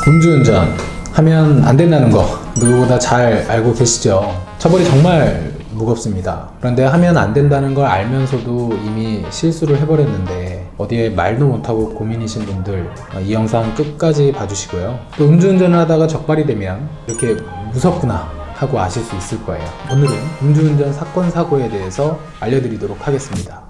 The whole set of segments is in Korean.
음주운전 하면 안 된다는 거 누구보다 잘 알고 계시죠? 처벌이 정말 무겁습니다. 그런데 하면 안 된다는 걸 알면서도 이미 실수를 해버렸는데 어디에 말도 못하고 고민이신 분들 이 영상 끝까지 봐주시고요. 또 음주운전을 하다가 적발이 되면 이렇게 무섭구나 하고 아실 수 있을 거예요. 오늘은 음주운전 사건 사고에 대해서 알려드리도록 하겠습니다.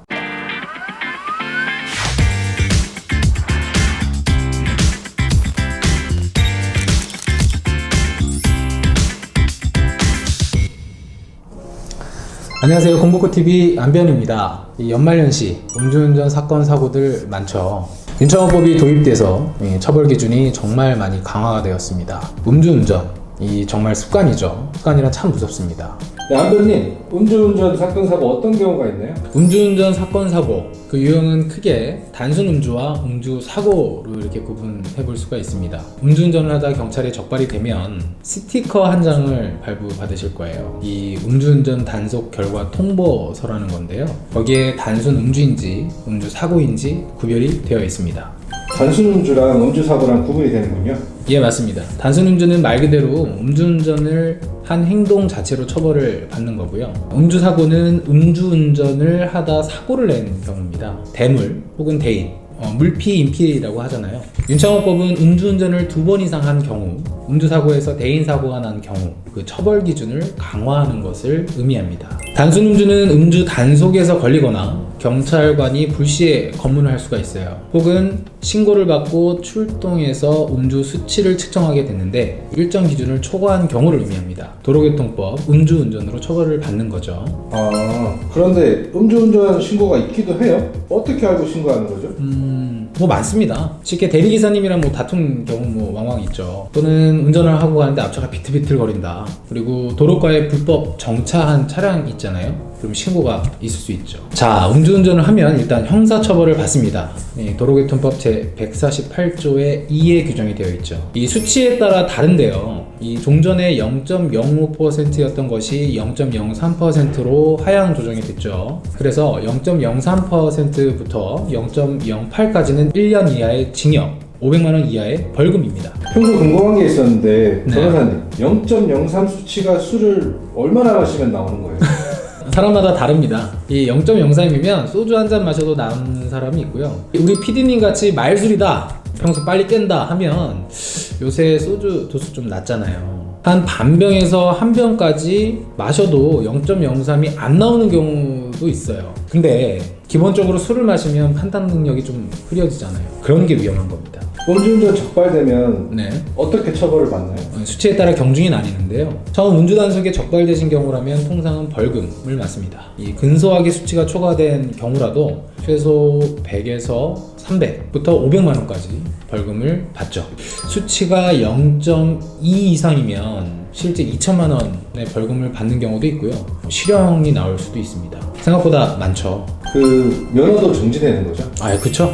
안녕하세요. 공부코TV 안변입니다. 연말연시 음주운전 사건 사고들 많죠. 윤창호법이 도입돼서 처벌 기준이 정말 많이 강화가 되었습니다. 음주운전 정말 습관이죠. 습관이라 참 무섭습니다. 네, 안변님, 음주운전 사건 사고 어떤 경우가 있나요? 음주운전 사건 사고 그 유형은 크게 단순 음주와 음주 사고로 이렇게 구분해 볼 수가 있습니다. 음주운전을 하다 경찰에 적발이 되면 스티커 한 장을 발부받으실 거예요. 이 음주운전 단속 결과 통보서라는 건데요. 거기에 단순 음주인지 음주 사고인지 구별이 되어 있습니다. 단순 음주랑 음주 사고랑 구분이 되는군요. 예, 맞습니다. 단순 음주는 말 그대로 음주운전을 한 행동 자체로 처벌을 받는 거고요. 음주 사고는 음주운전을 하다 사고를 낸 경우입니다. 대물 혹은 대인, 물피, 인피라고 하잖아요. 윤창호법은 음주운전을 2번 이상 한 경우, 음주사고에서 대인사고가 난 경우 그 처벌 기준을 강화하는 것을 의미합니다. 단순 음주는 음주 단속에서 걸리거나 경찰관이 불시에 검문을 할 수가 있어요. 혹은 신고를 받고 출동해서 음주 수치를 측정하게 됐는데 일정 기준을 초과한 경우를 의미합니다. 도로교통법 음주운전으로 처벌을 받는 거죠. 그런데 음주운전 신고가 있기도 해요? 어떻게 알고 신고하는 거죠? 많습니다. 쉽게 대리기사님이랑 다툰 경우 왕왕 있죠. 또는 운전을 하고 가는데 앞차가 비틀비틀 거린다. 그리고 도로가에 불법 정차한 차량 있잖아요. 그럼 신고가 있을 수 있죠. 자, 음주운전을 하면 일단 형사처벌을 받습니다. 도로교통법 제148조의 2에 규정이 되어 있죠. 이 수치에 따라 다른데요. 이 종전에 0.05%였던 것이 0.03%로 하향 조정이 됐죠. 그래서 0.03%부터 0.08까지는 1년 이하의 징역, 500만 원 이하의 벌금입니다. 평소 궁금한 게 있었는데 네. 변호사님, 0.03 수치가 술을 얼마나 마시면 나오는 거예요? 사람마다 다릅니다. 이 0.03이면 소주 한 잔 마셔도 나오는 사람이 있고요. 우리 PD님 같이 말술이다, 평소 빨리 깬다 하면 요새 소주 도수 좀 낮잖아요. 한 반병에서 한 병까지 마셔도 0.03이 안 나오는 경우도 있어요. 근데 기본적으로 술을 마시면 판단 능력이 좀 흐려지잖아요. 그런 게 위험한 겁니다. 음주운전 적발되면 네. 어떻게 처벌을 받나요? 수치에 따라 경중이 나뉘는데요. 처음 음주단속에 적발되신 경우라면 통상은 벌금을 맞습니다. 이 근소하게 수치가 초과된 경우라도 최소 100에서 300부터 500만 원까지 벌금을 받죠. 수치가 0.2 이상이면 실제 2천만 원의 벌금을 받는 경우도 있고요. 실형이 나올 수도 있습니다. 생각보다 많죠. 그 면허도 정지되는 거죠? 그쵸.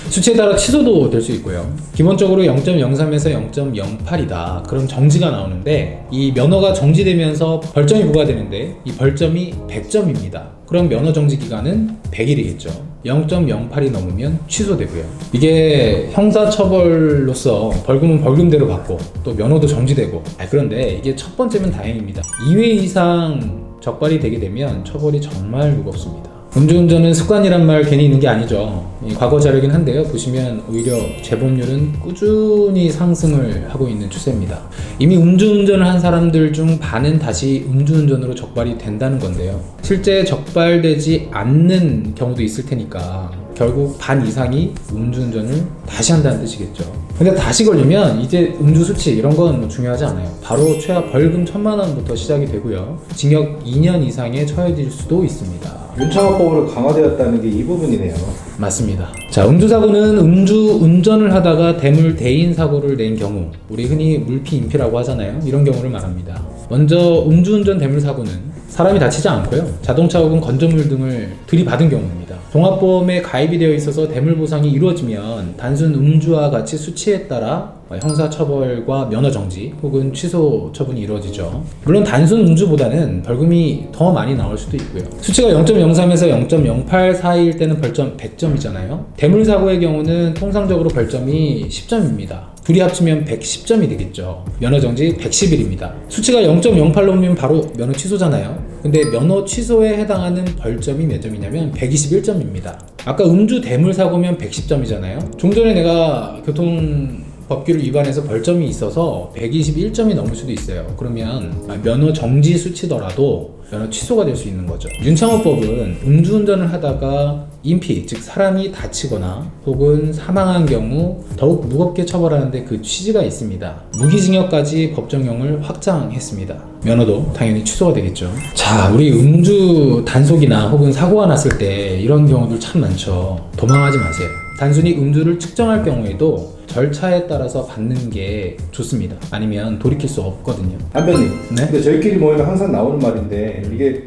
수치에 따라 취소도 될 수 있고요. 기본적으로 0.03에서 0.08이다. 그럼 정지가 나오는데 이 면허가 정지되면서 벌점이 부과되는데 이 벌점이 100점입니다. 그럼 면허 정지 기간은 100일이겠죠. 0.08이 넘으면 취소되고요. 이게 형사처벌로서 벌금은 벌금대로 받고 또 면허도 정지되고 그런데 이게 첫 번째면 다행입니다. 2회 이상 적발이 되게 되면 처벌이 정말 무겁습니다. 음주운전은 습관이란 말 괜히 있는 게 아니죠. 과거 자료긴 한데요. 보시면 오히려 재범률은 꾸준히 상승을 하고 있는 추세입니다. 이미 음주운전을 한 사람들 중 반은 다시 음주운전으로 적발이 된다는 건데요. 실제 적발되지 않는 경우도 있을 테니까 결국 반 이상이 음주운전을 다시 한다는 뜻이겠죠. 근데 다시 걸리면 이제 음주 수치 이런 건 중요하지 않아요. 바로 최하 벌금 1,000만 원부터 시작이 되고요. 징역 2년 이상에 처해질 수도 있습니다. 윤창호법으로 강화되었다는 게 이 부분이네요. 맞습니다. 자, 음주사고는 음주운전을 하다가 대물 대인 사고를 낸 경우, 우리 흔히 물피 인피라고 하잖아요. 이런 경우를 말합니다. 먼저 음주운전 대물 사고는 사람이 다치지 않고요. 자동차 혹은 건조물 등을 들이받은 경우입니다. 종합보험에 가입이 되어 있어서 대물 보상이 이루어지면 단순 음주와 같이 수치에 따라 형사처벌과 면허정지 혹은 취소 처분이 이루어지죠. 물론 단순 음주보다는 벌금이 더 많이 나올 수도 있고요. 수치가 0.03에서 0.08 사이일 때는 벌점 100점이잖아요. 대물사고의 경우는 통상적으로 벌점이 10점입니다. 둘이 합치면 110점이 되겠죠. 면허 정지 110일입니다. 수치가 0.08로면 바로 면허 취소잖아요. 근데 면허 취소에 해당하는 벌점이 몇 점이냐면 121점입니다. 아까 음주 대물 사고면 110점이잖아요. 좀 전에 내가 교통법규를 위반해서 벌점이 있어서 121점이 넘을 수도 있어요. 그러면 면허 정지 수치더라도 면허 취소가 될 수 있는 거죠. 윤창호법은 음주운전을 하다가 인피, 즉 사람이 다치거나 혹은 사망한 경우 더욱 무겁게 처벌하는데 그 취지가 있습니다. 무기징역까지 법정형을 확장했습니다. 면허도 당연히 취소가 되겠죠. 자, 우리 음주 단속이나 혹은 사고가 났을 때 이런 경우들 참 많죠. 도망하지 마세요. 단순히 음주를 측정할 경우에도 절차에 따라서 받는 게 좋습니다. 아니면 돌이킬 수 없거든요. 한변님, 네? 근데 저희끼리 모이면 항상 나오는 말인데 이게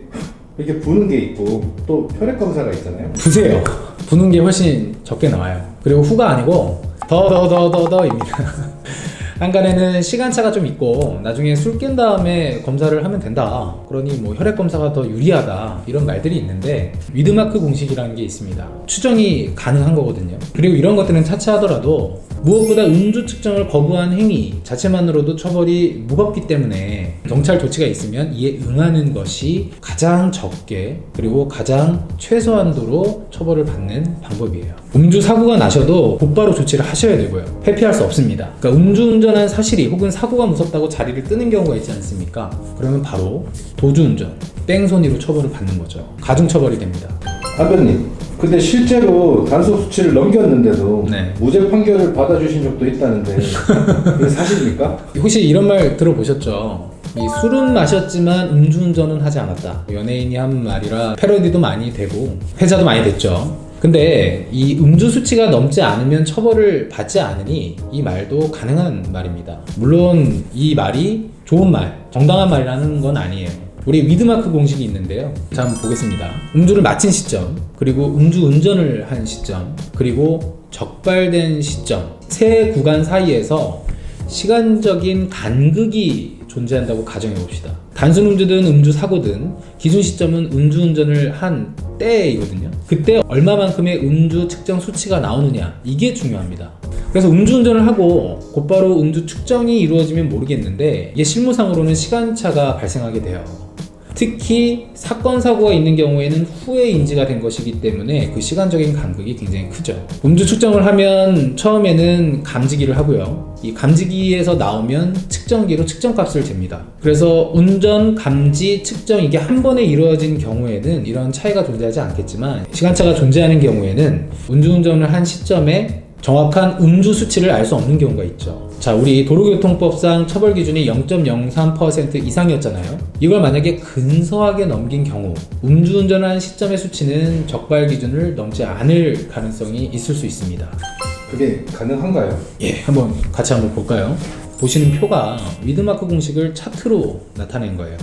이렇게 부는 게 있고 또 혈액 검사가 있잖아요. 부세요. 부는 게 훨씬 적게 나와요. 그리고 후가 아니고 더입니다. 한간에는 시간차가 좀 있고 나중에 술 깬 다음에 검사를 하면 된다. 그러니 뭐 혈액 검사가 더 유리하다. 이런 말들이 있는데 위드마크 공식이라는 게 있습니다. 추정이 가능한 거거든요. 그리고 이런 것들은 차치하더라도 무엇보다 음주 측정을 거부한 행위 자체만으로도 처벌이 무겁기 때문에 경찰 조치가 있으면 이에 응하는 것이 가장 적게 그리고 가장 최소한도로 처벌을 받는 방법이에요. 음주 사고가 나셔도 곧바로 조치를 하셔야 되고요. 회피할 수 없습니다. 그러니까 음주운전한 사실이 혹은 사고가 무섭다고 자리를 뜨는 경우가 있지 않습니까? 그러면 바로 도주운전, 뺑소니로 처벌을 받는 거죠. 가중처벌이 됩니다. 한변님, 근데 실제로 단속 수치를 넘겼는데도 네. 무죄 판결을 받아주신 적도 있다는데 이게 사실입니까? 혹시 이런 말 들어보셨죠? 이 술은 마셨지만 음주운전은 하지 않았다. 연예인이 한 말이라 패러디도 많이 되고 회자도 많이 됐죠. 근데 이 음주 수치가 넘지 않으면 처벌을 받지 않으니 이 말도 가능한 말입니다. 물론 이 말이 좋은 말, 정당한 말이라는 건 아니에요. 우리 위드마크 공식이 있는데요. 자, 한번 보겠습니다. 음주를 마친 시점, 그리고 음주운전을 한 시점, 그리고 적발된 시점, 세 구간 사이에서 시간적인 간극이 존재한다고 가정해 봅시다. 단순 음주든 음주 사고든 기준 시점은 음주운전을 한 때이거든요. 그때 얼마만큼의 음주 측정 수치가 나오느냐, 이게 중요합니다. 그래서 음주운전을 하고 곧바로 음주 측정이 이루어지면 모르겠는데 이게 실무상으로는 시간차가 발생하게 돼요. 특히 사건 사고가 있는 경우에는 후에 인지가 된 것이기 때문에 그 시간적인 간극이 굉장히 크죠. 음주 측정을 하면 처음에는 감지기를 하고요. 이 감지기에서 나오면 측정기로 측정값을 잽니다. 그래서 운전, 감지, 측정 이게 한 번에 이루어진 경우에는 이런 차이가 존재하지 않겠지만 시간차가 존재하는 경우에는 음주운전을 한 시점에 정확한 음주 수치를 알 수 없는 경우가 있죠. 자, 우리 도로교통법상 처벌 기준이 0.03% 이상이었잖아요. 이걸 만약에 근소하게 넘긴 경우 음주운전을 한 시점의 수치는 적발 기준을 넘지 않을 가능성이 있을 수 있습니다. 그게 가능한가요? 예, 한번 같이 한번 볼까요? 보시는 표가 위드마크 공식을 차트로 나타낸 거예요.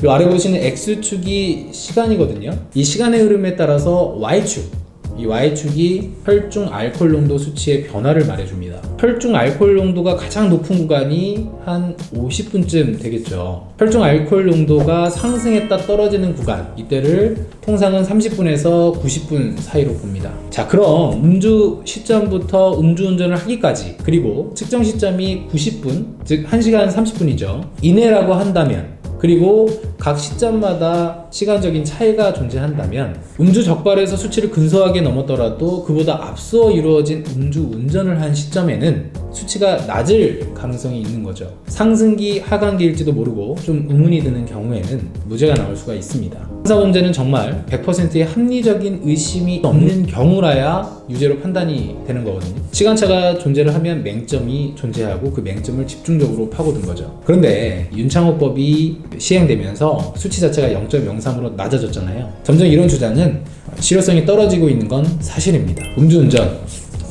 이 아래 보시는 X축이 시간이거든요. 이 시간의 흐름에 따라서 Y축, 이 Y축이 혈중 알코올 농도 수치의 변화를 말해줍니다. 혈중 알코올 농도가 가장 높은 구간이 한 50분쯤 되겠죠. 혈중 알코올 농도가 상승했다 떨어지는 구간, 이때를 통상은 30분에서 90분 사이로 봅니다. 자, 그럼 음주 시점부터 음주운전을 하기까지, 그리고 측정 시점이 90분, 즉 1시간 30분이죠. 이내라고 한다면, 그리고 각 시점마다 시간적인 차이가 존재한다면 음주 적발에서 수치를 근소하게 넘었더라도 그보다 앞서 이루어진 음주 운전을 한 시점에는 수치가 낮을 가능성이 있는 거죠. 상승기, 하강기일지도 모르고 좀 의문이 드는 경우에는 무죄가 나올 수가 있습니다. 형사범죄는 정말 100%의 합리적인 의심이 없는 경우라야 유죄로 판단이 되는 거거든요. 시간차가 존재를 하면 맹점이 존재하고 그 맹점을 집중적으로 파고든 거죠. 그런데 윤창호법이 시행되면서 수치 자체가 0.03으로 낮아졌잖아요. 점점 이런 주장은 실효성이 떨어지고 있는 건 사실입니다. 음주운전,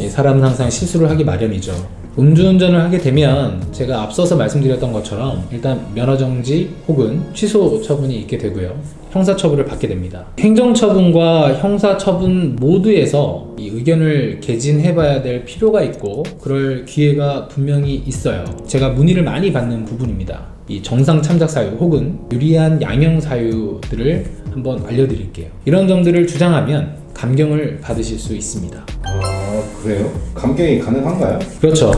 사람은 항상 실수를 하기 마련이죠. 음주운전을 하게 되면 제가 앞서서 말씀드렸던 것처럼 일단 면허정지 혹은 취소 처분이 있게 되고요. 형사처분을 받게 됩니다. 행정처분과 형사처분 모두에서 이 의견을 개진해봐야 될 필요가 있고 그럴 기회가 분명히 있어요. 제가 문의를 많이 받는 부분입니다. 이 정상 참작 사유 혹은 유리한 양형 사유들을 한번 알려드릴게요. 이런 점들을 주장하면 감경을 받으실 수 있습니다. 아, 그래요? 감경이 가능한가요? 그렇죠.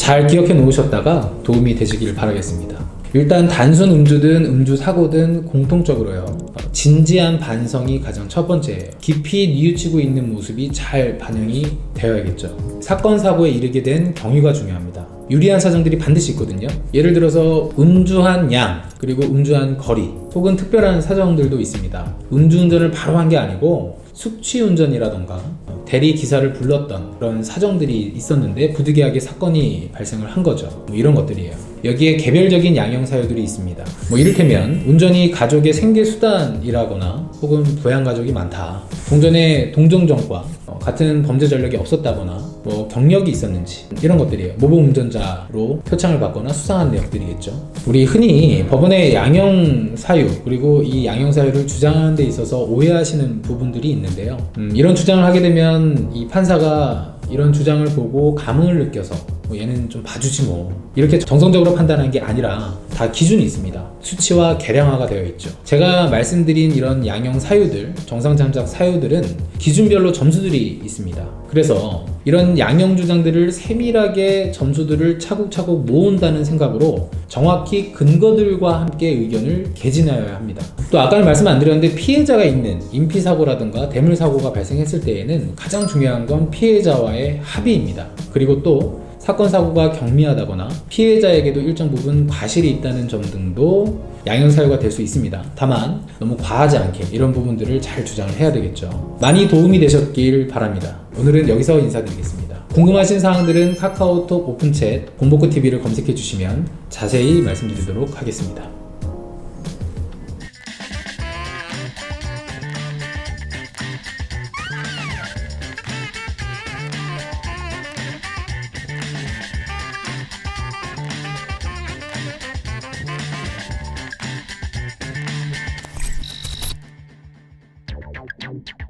잘 기억해 놓으셨다가 도움이 되시길 바라겠습니다. 일단 단순 음주든 음주 사고든 공통적으로요, 진지한 반성이 가장 첫 번째예요. 깊이 뉘우치고 있는 모습이 잘 반영이 되어야겠죠. 사건 사고에 이르게 된 경위가 중요합니다. 유리한 사정들이 반드시 있거든요. 예를 들어서 음주한 양, 그리고 음주한 거리, 혹은 특별한 사정들도 있습니다. 음주운전을 바로 한 게 아니고 숙취운전이라던가 대리 기사를 불렀던 그런 사정들이 있었는데 부득이하게 사건이 발생을 한 거죠. 뭐 이런 것들이에요. 여기에 개별적인 양형 사유들이 있습니다. 뭐 이를테면 운전이 가족의 생계 수단이라거나 혹은 부양 가족이 많다, 동전에 동종전과 같은 범죄 전력이 없었다거나 뭐 경력이 있었는지, 이런 것들이에요. 모범 운전자로 표창을 받거나 수상한 내역들이겠죠. 우리 흔히 법원의 양형 사유, 그리고 이 양형 사유를 주장하는 데 있어서 오해하시는 부분들이 있는데요. 이런 주장을 하게 되면 이 판사가 이런 주장을 보고 감흥을 느껴서 얘는 좀 봐주지 뭐, 이렇게 정성적으로 판단하는 게 아니라 다 기준이 있습니다. 수치와 계량화가 되어 있죠. 제가 말씀드린 이런 양형 사유들, 정상잠작 사유들은 기준별로 점수들이 있습니다. 그래서 이런 양형 주장들을 세밀하게 점수들을 차곡차곡 모은다는 생각으로 정확히 근거들과 함께 의견을 개진하여야 합니다. 또 아까는 말씀 안 드렸는데, 피해자가 있는 인피사고라든가 대물사고가 발생했을 때에는 가장 중요한 건 피해자와의 합의입니다. 그리고 또 사건 사고가 경미하다거나 피해자에게도 일정 부분 과실이 있다는 점 등도 양형 사유가 될 수 있습니다. 다만 너무 과하지 않게 이런 부분들을 잘 주장을 해야 되겠죠. 많이 도움이 되셨길 바랍니다. 오늘은 여기서 인사드리겠습니다. 궁금하신 사항들은 카카오톡 오픈챗 공복구TV를 검색해 주시면 자세히 말씀드리도록 하겠습니다. Thank you.